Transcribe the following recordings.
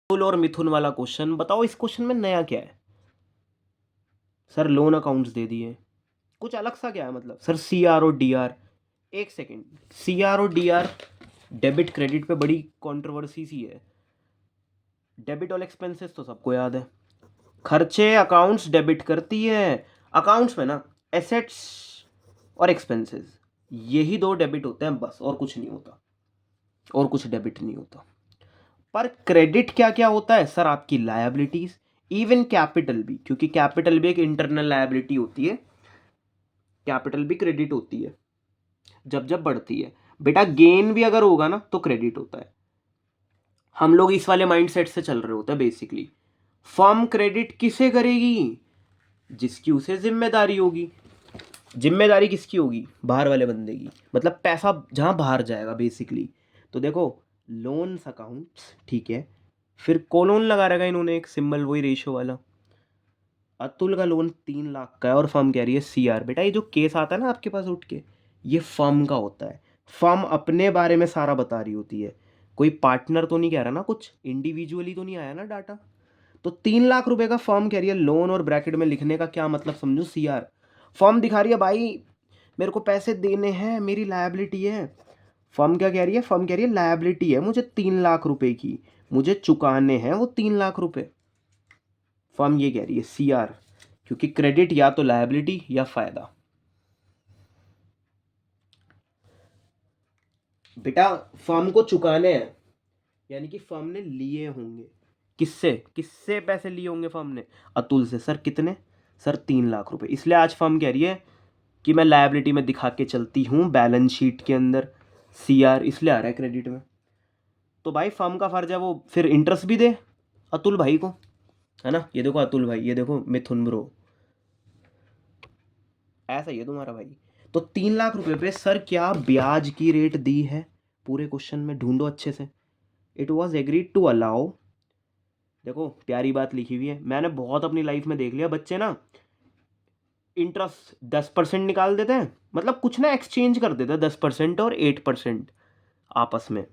अतुल और मिथुन वाला क्वेश्चन, बताओ इस क्वेश्चन में नया क्या है? सर लोन अकाउंट्स दे दिए, कुछ अलग सा क्या है मतलब? सर सी आर और डी आर, एक सेकेंड, सी आर और डी आर डेबिट क्रेडिट पे बड़ी कंट्रोवर्सी सी है। डेबिट और एक्सपेंसेस तो सबको याद है, खर्चे अकाउंट्स डेबिट करती है। अकाउंट्स में ना एसेट्स और एक्सपेंसेस, यही दो डेबिट होते हैं बस, और कुछ नहीं होता, और कुछ डेबिट नहीं होता। पर क्रेडिट क्या क्या होता है सर? आपकी लायबिलिटीज, इवन कैपिटल भी, क्योंकि कैपिटल भी एक इंटरनल लायबिलिटी होती है। कैपिटल भी क्रेडिट होती है जब जब बढ़ती है। बेटा गेन भी अगर होगा ना तो क्रेडिट होता है। हम लोग इस वाले माइंडसेट से चल रहे होते हैं बेसिकली। फर्म क्रेडिट किसे करेगी? जिसकी उसे जिम्मेदारी होगी। जिम्मेदारी किसकी होगी? बाहर वाले बंदे की, मतलब पैसा जहां बाहर जाएगा बेसिकली। तो देखो, लोन्स अकाउंट्स, ठीक है, फिर कोलोन लगा रहेगा इन्होंने एक सिंबल, वही रेशो वाला। अतुल का लोन 3 लाख का है और फर्म कह रही है सी आर। बेटा ये जो केस आता है ना आपके पास उठ के, ये फर्म का होता है। फर्म अपने बारे में सारा बता रही होती है, कोई पार्टनर तो नहीं कह रहा ना, कुछ इंडिविजुअली तो नहीं आया ना डाटा। तो 3 लाख रुपए का फर्म कह रही है लोन, और ब्रैकेट में लिखने का क्या मतलब समझो, सी आर। फर्म दिखा रही है भाई मेरे को पैसे देने हैं, मेरी लायबिलिटी है। फर्म क्या कह रही है? फर्म कह रही है लायबिलिटी है मुझे 3 लाख रुपए की, मुझे चुकाने हैं वो 3 लाख रुपए। फर्म ये कह रही है सी आर, क्योंकि क्रेडिट या तो लायबिलिटी या फायदा। बेटा फर्म को चुकाने हैं, यानी कि फर्म ने लिए होंगे। किससे किससे पैसे लिए होंगे फर्म ने? अतुल से। सर कितने? सर 3 लाख रुपए। इसलिए आज फर्म कह रही है कि मैं लायबिलिटी में दिखा के चलती हूँ बैलेंस शीट के अंदर, सी आर इसलिए आ रहा है क्रेडिट में। तो भाई फर्म का फर्ज है वो फिर इंटरेस्ट भी दे अतुल भाई को, है ना? ये देखो अतुल भाई, ये देखो मिथुन ब्रो, ऐसा ही है तुम्हारा भाई। तो 3 लाख रुपए पे सर क्या ब्याज की रेट दी है? पूरे क्वेश्चन में ढूंढो अच्छे से। It was agreed to allow, देखो प्यारी बात लिखी हुई है, मैंने बहुत अपनी लाइफ में देख लिया बच्चे ना इंटरेस्ट 10% निकाल देते हैं, मतलब कुछ ना एक्सचेंज कर देते हैं 10% और 8% आपस में।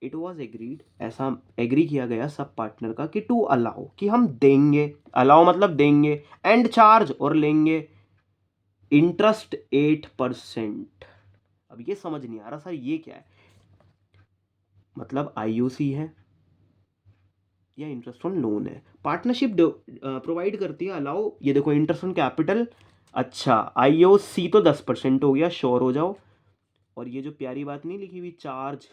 इट वॉज एग्रीड, ऐसा एग्री किया गया सब पार्टनर का कि टू अलाउ, कि हम देंगे, अलाउ मतलब देंगे, एंड चार्ज और लेंगे इंटरेस्ट 8%। अब ये समझ नहीं आ रहा सर ये क्या है, मतलब आईओसी है या इंटरेस्ट ऑन लोन है? पार्टनरशिप प्रोवाइड करती है अलाउ, ये देखो इंटरेस्ट ऑन कैपिटल। अच्छा आईओसी तो 10% हो गया, श्योर हो जाओ। और ये जो प्यारी बात नहीं लिखी हुई चार्ज,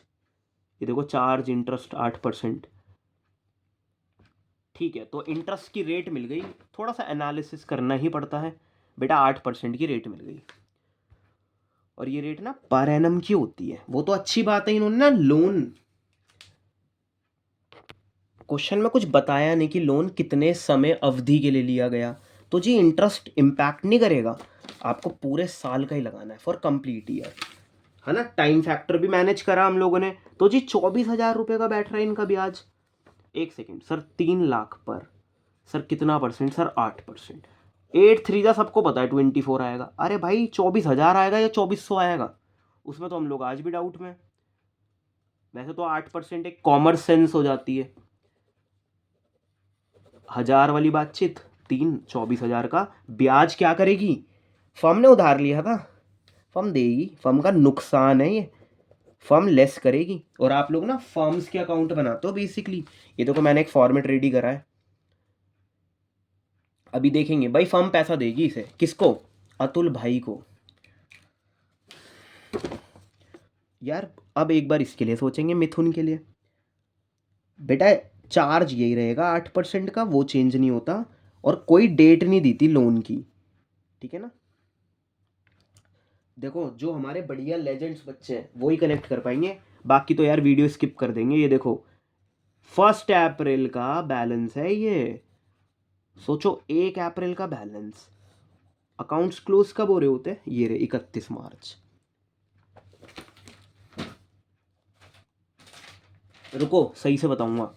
ये देखो चार्ज इंटरेस्ट 8%। ठीक है, तो इंटरेस्ट की रेट मिल गई, थोड़ा सा एनालिसिस करना ही पड़ता है बेटा। 8% की रेट मिल गई, और ये रेट ना पर एनम की होती है। वो तो अच्छी बात है, इन्होंने ना लोन क्वेश्चन में कुछ बताया नहीं कि लोन कितने समय अवधि के लिए लिया गया। तो जी इंटरेस्ट इम्पैक्ट नहीं करेगा, आपको पूरे साल का ही लगाना है फॉर कंप्लीट ईयर, है ना? टाइम फैक्टर भी मैनेज करा हम लोगों ने। तो जी 24,000 रुपये का बैठ रहा है इनका ब्याज। एक सेकेंड सर, 3 लाख पर सर कितना परसेंट? सर 8%। 8 3 जा सबको पता है 24 आएगा। अरे भाई 24,000 आएगा या 2400 आएगा, उसमें तो हम लोग आज भी डाउट में। वैसे तो 8% एक कॉमर्स सेंस हो जाती है। 1,000 वाली बातचीत, 24,000 का ब्याज क्या करेगी? फर्म ने उधार लिया था, फर्म देगी, फर्म का नुकसान है ये, फर्म लेस करेगी। और आप लोग ना फर्म्स के अकाउंट बनाते हो बेसिकली। ये देखो मैंने एक फॉर्मेट रेडी करा है, अभी देखेंगे भाई। फर्म पैसा देगी इसे, किसको? अतुल भाई को। यार अब एक बार इसके लिए सोचेंगे, मिथुन के लिए। बेटा चार्ज यही रहेगा 8% का, वो चेंज नहीं होता, और कोई डेट नहीं दी थी लोन की, ठीक है ना? देखो जो हमारे बढ़िया लेजेंड्स बच्चे हैं वो ही कनेक्ट कर पाएंगे, बाकी तो यार वीडियो स्किप कर देंगे। ये देखो 1 अप्रैल का बैलेंस है ये, सोचो 1 अप्रैल का बैलेंस। अकाउंट्स क्लोज कब हो रहे होते हैं? ये रहे 31 मार्च। रुको सही से बताऊंगा।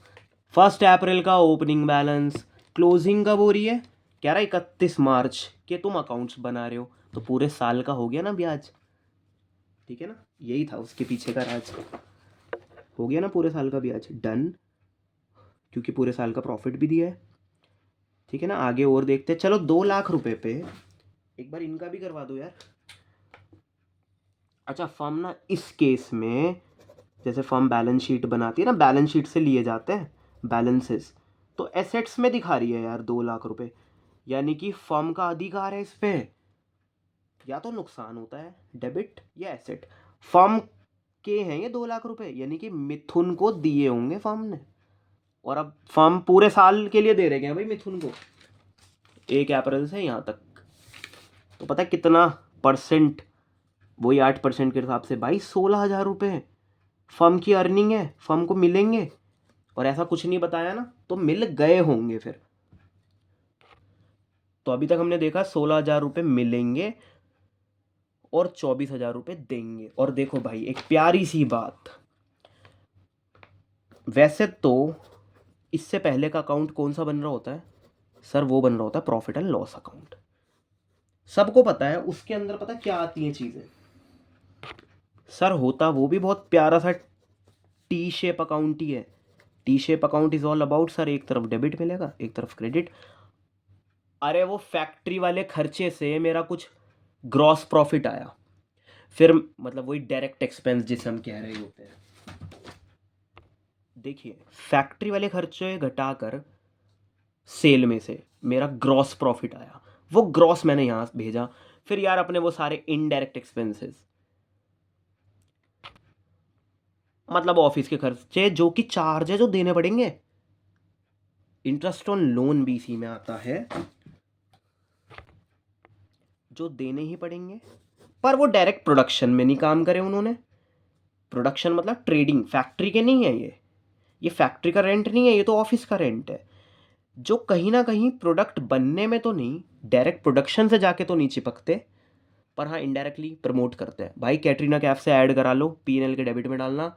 1 अप्रैल का ओपनिंग बैलेंस, क्लोजिंग कब हो रही है? कह रहा है 31 मार्च के तुम अकाउंट्स बना रहे हो, तो पूरे साल का हो गया ना ब्याज, ठीक है ना? यही था उसके पीछे का राज, हो गया ना पूरे साल का ब्याज, डन। क्योंकि पूरे साल का प्रॉफिट भी दिया है। ठीक है ना, आगे और देखते हैं। चलो 2 लाख रुपए पे एक बार इनका भी करवा दो यार। अच्छा फर्म ना इस केस में, जैसे फर्म बैलेंस शीट बनाती है ना, बैलेंस शीट से लिए जाते हैं बैलेंसेस, तो एसेट्स में दिखा रही है यार 2 लाख रुपए, यानी कि फर्म का अधिकार है इस पे। या तो नुकसान होता है, डेबिट या एसेट। फर्म के हैं ये 2 लाख रुपए, यानी कि मिथुन को दिए होंगे फर्म ने, और अब फर्म पूरे साल के लिए दे रहे हैं भाई मिथुन को, 1 अप्रैल से यहाँ तक। तो पता है कितना परसेंट, वही 8% के हिसाब से भाई 16,000 रुपये फर्म की अर्निंग है, फर्म को मिलेंगे। और ऐसा कुछ नहीं बताया ना, तो मिल गए होंगे फिर। तो अभी तक हमने देखा 16,000 रुपये मिलेंगे और 24,000 रुपये देंगे। और देखो भाई एक प्यारी सी बात, वैसे तो इससे पहले का अकाउंट कौन सा बन रहा होता है सर? वो बन रहा होता है प्रॉफिट एंड लॉस अकाउंट, सबको पता है। उसके अंदर पता क्या आती हैं चीज़ें सर? होता वो भी बहुत प्यारा सा टी शेप अकाउंट ही है। T shape account is all about sir, एक तरफ डेबिट मिलेगा, एक तरफ क्रेडिट। अरे वो फैक्ट्री वाले खर्चे से मेरा कुछ ग्रॉस प्रॉफिट आया, फिर मतलब वही डायरेक्ट एक्सपेंस जिसे हम कह रहे होते हैं। देखिए फैक्ट्री वाले खर्चे घटाकर सेल में से मेरा ग्रॉस प्रॉफिट आया, वो ग्रॉस मैंने यहाँ भेजा। फिर यार अपने वो सारे इनडायरेक्ट एक्सपेंसेस, मतलब ऑफिस के खर्चे जो कि चार्ज है जो देने पड़ेंगे। इंटरेस्ट ऑन लोन भी इसी में आता है, जो देने ही पड़ेंगे। पर वो डायरेक्ट प्रोडक्शन में नहीं काम करे उन्होंने। प्रोडक्शन मतलब ट्रेडिंग, फैक्ट्री के नहीं है ये फैक्ट्री का रेंट नहीं है, ये तो ऑफिस का रेंट है, जो कहीं ना कहीं प्रोडक्ट बनने में तो नहीं, डायरेक्ट प्रोडक्शन से जाके तो नहीं चिपकते, पर हाँ इनडायरेक्टली प्रमोट करते हैं। भाई कैटरीना कैफ से ऐड करा लो, पीएनएल के डेबिट में डालना।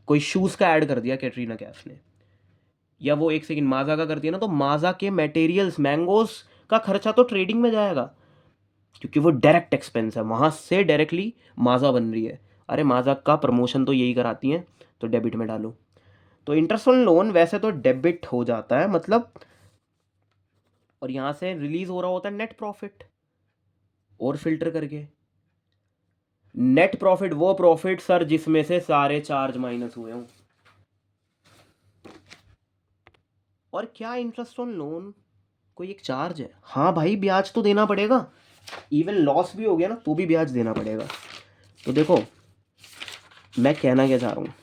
कोई शूज़ का ऐड कर दिया कैटरीना कैफ ने, या वो एक सेकंड माजा का कर दिया ना, तो माजा के मटेरियल्स मैंगोज का खर्चा तो ट्रेडिंग में जाएगा, क्योंकि वो डायरेक्ट एक्सपेंस है, वहाँ से डायरेक्टली माजा बन रही है। अरे माजा का प्रमोशन तो यही कराती हैं, तो डेबिट में डालो। तो इंटरेस्ट ऑन लोन वैसे तो डेबिट हो जाता है मतलब, और यहाँ से रिलीज हो रहा होता है नेट प्रॉफिट, और फिल्टर करके नेट प्रॉफिट वो प्रॉफिट सर जिसमें से सारे चार्ज माइनस हुए हों। और क्या इंटरेस्ट ऑन लोन कोई एक चार्ज है? हाँ भाई ब्याज तो देना पड़ेगा, इवन लॉस भी हो गया ना तो भी ब्याज देना पड़ेगा। तो देखो मैं कहना क्या चाह रहा हूँ,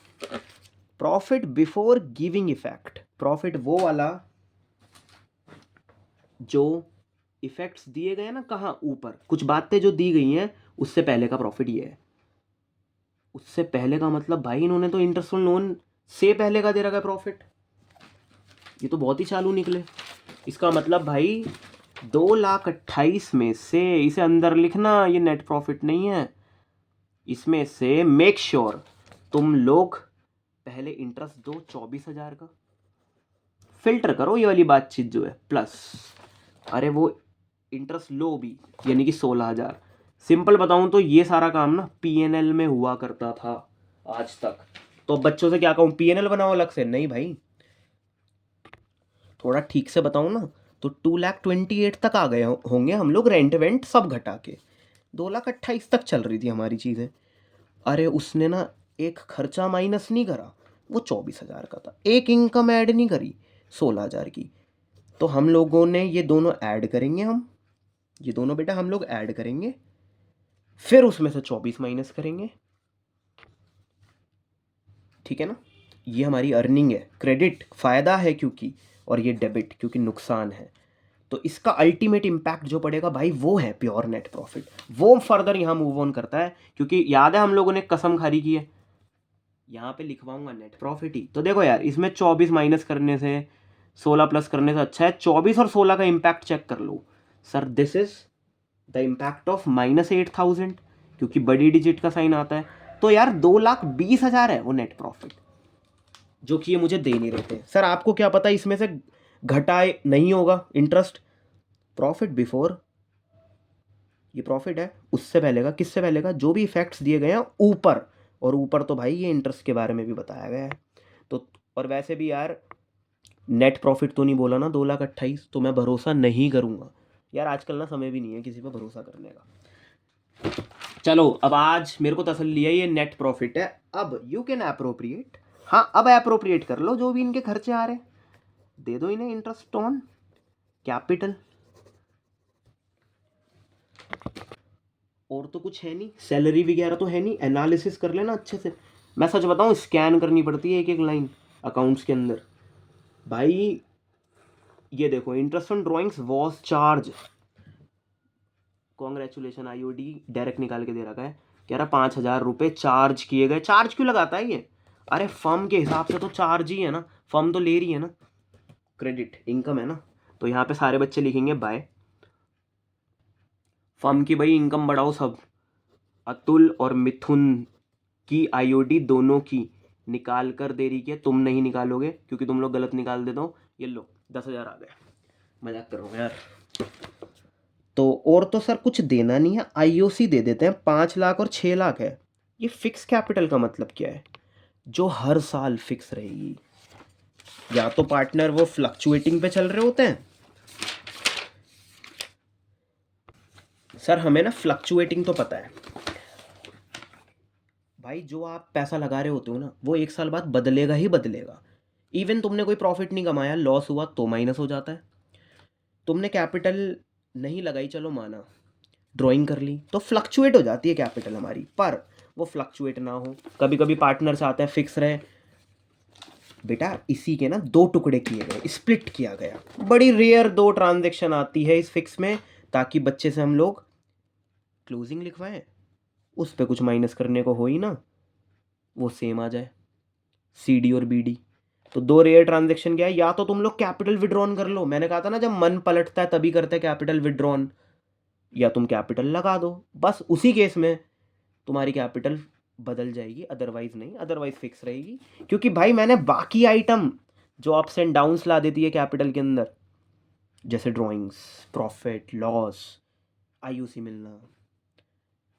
profit before giving effect, profit वो वाला जो इफेक्ट्स दिए गए ना, कहाँ ऊपर कुछ बातें जो दी गई हैं, उससे पहले का प्रॉफिट ये है। उससे पहले का मतलब भाई इन्होंने तो इंटरेस्ट ऑन लोन से पहले का दे रखा है प्रॉफिट, ये तो बहुत ही चालू निकले। इसका मतलब भाई 2,28,000 में से, इसे अंदर लिखना, ये नेट प्रॉफिट नहीं है, इसमें से मेक श्योर तुम लोग पहले इंटरेस्ट दो 24,000 का, फिल्टर करो ये वाली बातचीत जो है प्लस, अरे वो इंटरेस्ट लो भी, यानी कि 16,000। सिंपल बताऊं तो ये सारा काम ना पीएनएल में हुआ करता था आज तक। तो बच्चों से क्या कहूँ, पीएनएल बनाओ अलग से? नहीं भाई, थोड़ा ठीक से बताऊं ना, तो 2,28,000 तक आ गए होंगे हम लोग, रेंट वेंट सब घटा के 2,28,000 तक चल रही थी हमारी चीज़ें। अरे उसने ना एक खर्चा माइनस नहीं करा, वो 24,000 का था, एक इनकम ऐड नहीं करी 16,000 की। तो हम लोगों ने ये दोनों ऐड करेंगे, हम ये दोनों बेटा हम लोग ऐड करेंगे, फिर उसमें से 24 माइनस करेंगे। ठीक है ना, ये हमारी अर्निंग है, क्रेडिट फ़ायदा है क्योंकि, और ये डेबिट क्योंकि नुकसान है। तो इसका अल्टीमेट इम्पैक्ट जो पड़ेगा भाई वो है प्योर नेट प्रॉफिट। वो फर्दर यहाँ मूव ऑन करता है, क्योंकि याद है हम लोगों ने कसम खारी की है, यहाँ पे लिखवाऊंगा नेट प्रॉफिट ही। तो देखो यार इसमें 24 माइनस करने से 16 प्लस करने से अच्छा है 24 और 16 का इम्पैक्ट चेक कर लो sir. This is the impact of -8,000, क्योंकि बड़ी डिजिट का साइन आता है। तो यार 2,20,000 है वो नेट प्रॉफिट, जो कि ये मुझे दे नहीं रहे थे। सर आपको क्या पता इसमें से घटाए नहीं होगा इंटरेस्ट? प्रॉफिट बिफोर, ये प्रॉफिट है उससे पहले का, किससे पहले का? जो भी इफेक्ट्स दिए गए हैं ऊपर, और ऊपर तो भाई ये इंटरेस्ट के बारे में भी बताया गया है। तो और वैसे भी यार नेट प्रॉफिट तो नहीं बोला ना 2,28,000, तो मैं भरोसा नहीं करूँगा यार। आजकल ना समय भी नहीं है किसी पे भरोसा करने का। चलो अब आज मेरे को तसल्ली है, ये नेट प्रॉफिट है। अब यू कैन अप्रोप्रिएट, हाँ अब अप्रोप्रिएट कर लो जो भी इनके खर्चे आ रहे हैं, दे दो इन्हें इंटरेस्ट ऑन कैपिटल। और तो कुछ है नहीं, सैलरी वगैरह तो है नहीं, एनालिसिस कर लेना अच्छे से। मैं सच बताऊं, स्कैन करनी पड़ती है एक एक लाइन अकाउंट्स के अंदर भाई। ये देखो, interest on drawings was charge, congratulation IOD direct निकाल के दे रखा है, कह रहा 5,000 रुपये चार्ज किए गए। चार्ज क्यों लगाता है ये? अरे फर्म के हिसाब से तो चार्ज ही है ना, फर्म तो ले रही है ना, क्रेडिट इनकम है ना। तो यहाँ पे सारे बच्चे लिखेंगे बाय, फर्म की भाई इनकम बढ़ाओ सब। अतुल और मिथुन की आईओडी दोनों की निकाल कर दे रही है, तुम नहीं निकालोगे क्योंकि तुम लोग गलत निकाल देते हो। ये लो 10,000 आ गए, मजाक कर रहा हूँ यार। तो और तो सर कुछ देना नहीं है, आईओसी दे देते हैं, 5 लाख और 6 लाख है। ये फिक्स कैपिटल का मतलब क्या है? जो हर साल फिक्स रहेगी। या तो पार्टनर वो फ्लक्चुएटिंग पे चल रहे होते हैं सर, हमें ना फ्लक्चुएटिंग तो पता है भाई, जो आप पैसा लगा रहे होते हो ना वो 1 साल बाद बदलेगा ही बदलेगा। इवन तुमने कोई प्रॉफिट नहीं कमाया, लॉस हुआ तो माइनस हो जाता है। तुमने कैपिटल नहीं लगाई, चलो माना, ड्राइंग कर ली तो फ्लक्चुएट हो जाती है कैपिटल हमारी, पर वो फ्लक्चुएट ना हो। कभी कभी पार्टनर से आता है फिक्स रहे, बेटा इसी के ना 2 टुकड़े किए गए, स्प्लिट किया गया। बड़ी रेयर 2 ट्रांजेक्शन आती है इस फिक्स में, ताकि बच्चे से हम लोग क्लोजिंग लिखवाएं, उस पर कुछ माइनस करने को हो ही ना, वो सेम आ जाए, सीडी और बीडी। तो 2 रेयर ट्रांजेक्शन क्या है, या तो तुम लोग कैपिटल विड्रॉन कर लो, मैंने कहा था ना जब मन पलटता है तभी करते हैं कैपिटल विड्रॉन, या तुम कैपिटल लगा दो, बस उसी केस में तुम्हारी कैपिटल बदल जाएगी, अदरवाइज नहीं, अदरवाइज फिक्स रहेगी। क्योंकि भाई मैंने बाकी आइटम जो अप्स एंड डाउन्स ला देती है कैपिटल के अंदर, जैसे ड्राइंग्स, प्रॉफिट लॉस, आईयूसी मिलना,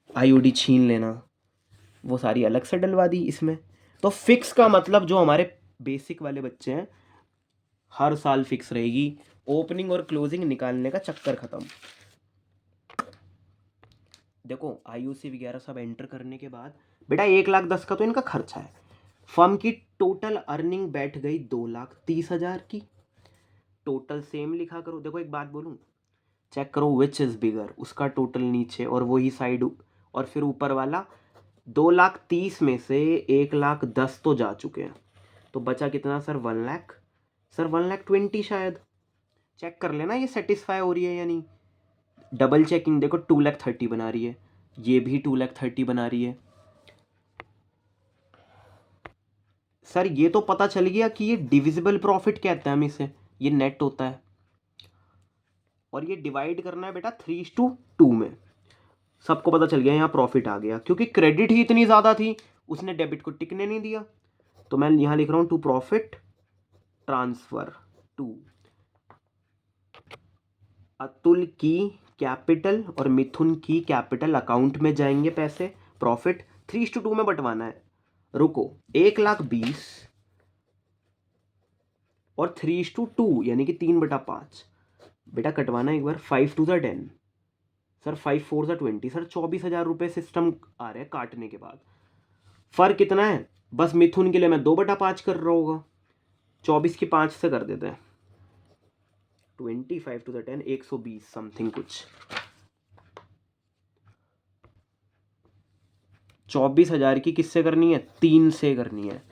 आईओडी छीन लेना, वो सारी अलग से डलवा दी इसमें। तो फिक्स का मतलब जो हमारे बेसिक वाले बच्चे हैं, हर साल फिक्स रहेगी, ओपनिंग और क्लोजिंग निकालने का चक्कर खत्म। देखो आईयूसी वगैरह सब एंटर करने के बाद बेटा 1,10,000 का तो इनका खर्चा है। फर्म की टोटल अर्निंग बैठ गई 2,30,000 की। टोटल सेम लिखा करो। देखो एक बात बोलूं, चेक करो विच इज़ बिगर, उसका टोटल नीचे और वही साइड, और फिर ऊपर वाला 2,30,000 में से 1,10,000 तो जा चुके हैं, तो बचा कितना सर? 1,00,000 सर, 1,20,000 शायद। चेक कर लेना ये सेटिस्फाई हो रही है या नहीं, डबल चेकिंग। देखो 2,30,000 बना रही है, ये भी 2,30,000 बना रही है। सर ये तो पता चल गया कि ये डिविजिबल प्रॉफिट कहते हैं हम इसे, ये नेट होता है, और ये डिवाइड करना है बेटा 3:2 में। सबको पता चल गया यहाँ प्रॉफिट आ गया, क्योंकि क्रेडिट ही इतनी ज़्यादा थी, उसने डेबिट को टिकने नहीं दिया। तो मैं यहाँ लिख रहा हूँ to profit transfer to Atul की कैपिटल और मिथुन की कैपिटल अकाउंट में जाएंगे पैसे। प्रॉफिट 3:2 में बंटवाना है। रुको, 1,20,000 और 3:2 यानी कि 3/5 बेटा कटवाना एक बार। 5 2 10 सर, 5 4 20 सर, 24,000 रुपये सिस्टम आ रहे हैं काटने के बाद। फर्क कितना है? बस मिथुन के लिए मैं 2/5 कर रहा होगा, 24 की 5 से कर देते हैं, 25 2 10 120 समथिंग कुछ। 24,000 की किससे करनी है? 3 से करनी है।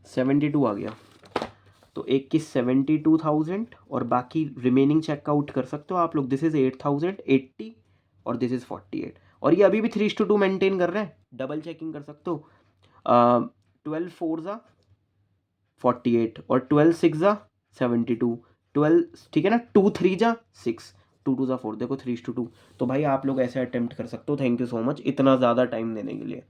$72 आ गया, तो एक की 72,000 और बाकी रिमेनिंग चेकआउट कर सकते हो आप लोग। दिस इज 8,080 और दिस इज 48, और ये अभी भी 3:2 मेंटेन कर रहे हैं, डबल चेकिंग कर सकते हो। 12 4 ज़ा 48 और 12 6 ज़ा 72, 12 ठीक है ना, 2 3 ज़ा 6, 2 2 ज़ा 4, देखो 3:2। तो भाई आप लोग ऐसे अटेम्प्ट कर सकते हो। थैंक यू सो मच इतना ज़्यादा टाइम देने के लिए।